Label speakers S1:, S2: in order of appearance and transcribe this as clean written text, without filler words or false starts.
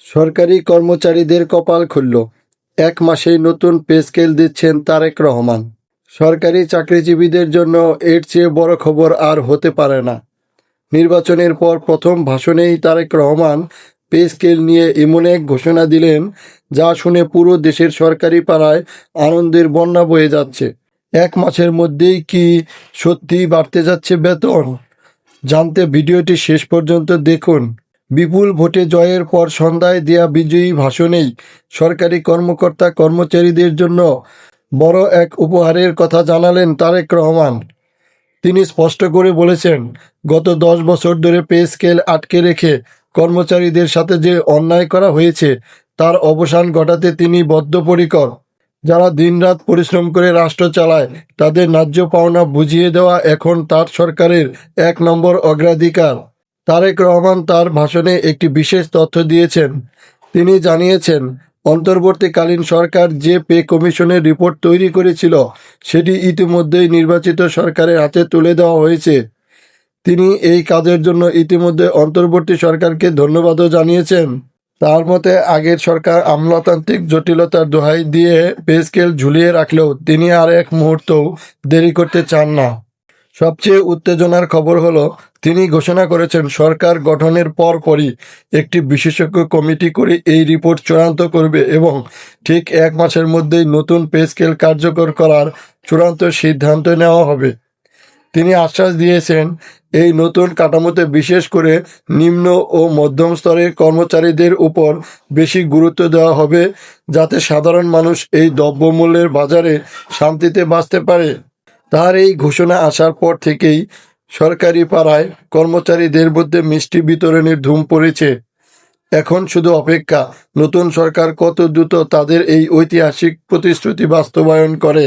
S1: সরকারি কর্মচারীদের কপাল খুলল। ১ মাসেই নতুন পে স্কেল দিচ্ছেন তারেক রহমান। সরকারি চাকরিজীবীদের জন্য এর চেয়ে বড় খবর আর হতে পারে না। নির্বাচনের পর প্রথম ভাষণেই তারেক রহমান পে স্কেল নিয়ে এমন এক ঘোষণা দিলেন, যা শুনে পুরো দেশের সরকারি পাড়ায় আনন্দের বন্যা বয়ে যাচ্ছে। ১ মাসের মধ্যেই কি সত্যিই বাড়তে যাচ্ছে বেতন? জানতে ভিডিওটি শেষ পর্যন্ত দেখুন। বিপুল ভোটে জয়ের পর সন্ধ্যায় দেয়া বিজয়ী ভাষণেই সরকারি কর্মকর্তা কর্মচারীদের জন্য বড় এক উপহারের কথা জানালেন তারেক রহমান। তিনি স্পষ্ট করে বলেছেন, গত ১০ বছর ধরে পে স্কেল আটকে রেখে কর্মচারীদের সাথে যে অন্যায় করা হয়েছে তার অবসান ঘটাতে তিনি বদ্ধপরিকর। যারা দিনরাত পরিশ্রম করে রাষ্ট্র চালায় তাদের ন্যায্য পাওনা বুঝিয়ে দেওয়া এখন তার সরকারের ১ নম্বর অগ্রাধিকার। তারেক রহমান তার ভাষণে একটি বিশেষ তথ্য দিয়েছেন। তিনি জানিয়েছেন, অন্তর্বর্তীকালীন সরকার যে পে কমিশনের রিপোর্ট তৈরি করেছিল সেটি ইতিমধ্যেই নির্বাচিত সরকারের হাতে তুলে দেওয়া হয়েছে। তিনি এই কাজের জন্য ইতিমধ্যে অন্তর্বর্তী সরকারকে ধন্যবাদও জানিয়েছেন। তার মতে, আগের সরকার আমলাতান্ত্রিক জটিলতার দোহাই দিয়ে পে স্কেল ঝুলিয়ে রাখলেও তিনি আর এক মুহূর্তও দেরি করতে চান না। সবচেয়ে উত্তেজনার খবর হলো, তিনি ঘোষণা করেছেন সরকার গঠনের পরপরই একটি বিশেষজ্ঞ কমিটি করে এই রিপোর্ট চূড়ান্ত করবে এবং ঠিক ১ মাসের মধ্যেই নতুন পে স্কেল কার্যকর করার চূড়ান্ত সিদ্ধান্ত নেওয়া হবে। তিনি আশ্বাস দিয়েছেন, এই নতুন কাঠামোতে বিশেষ করে নিম্ন ও মধ্যম স্তরের কর্মচারীদের উপর বেশি গুরুত্ব দেওয়া হবে, যাতে সাধারণ মানুষ এই দ্রব্যমূল্যের বাজারে শান্তিতে বাঁচতে পারে। তার এই ঘোষণা আসার পর থেকেই সরকারি পাড়ায় কর্মচারীদের মধ্যে মিষ্টি বিতরণের ধুম পড়েছে। এখন শুধু অপেক্ষা, নতুন সরকার কত দ্রুত তাদের এই ঐতিহাসিক প্রতিশ্রুতি বাস্তবায়ন করে।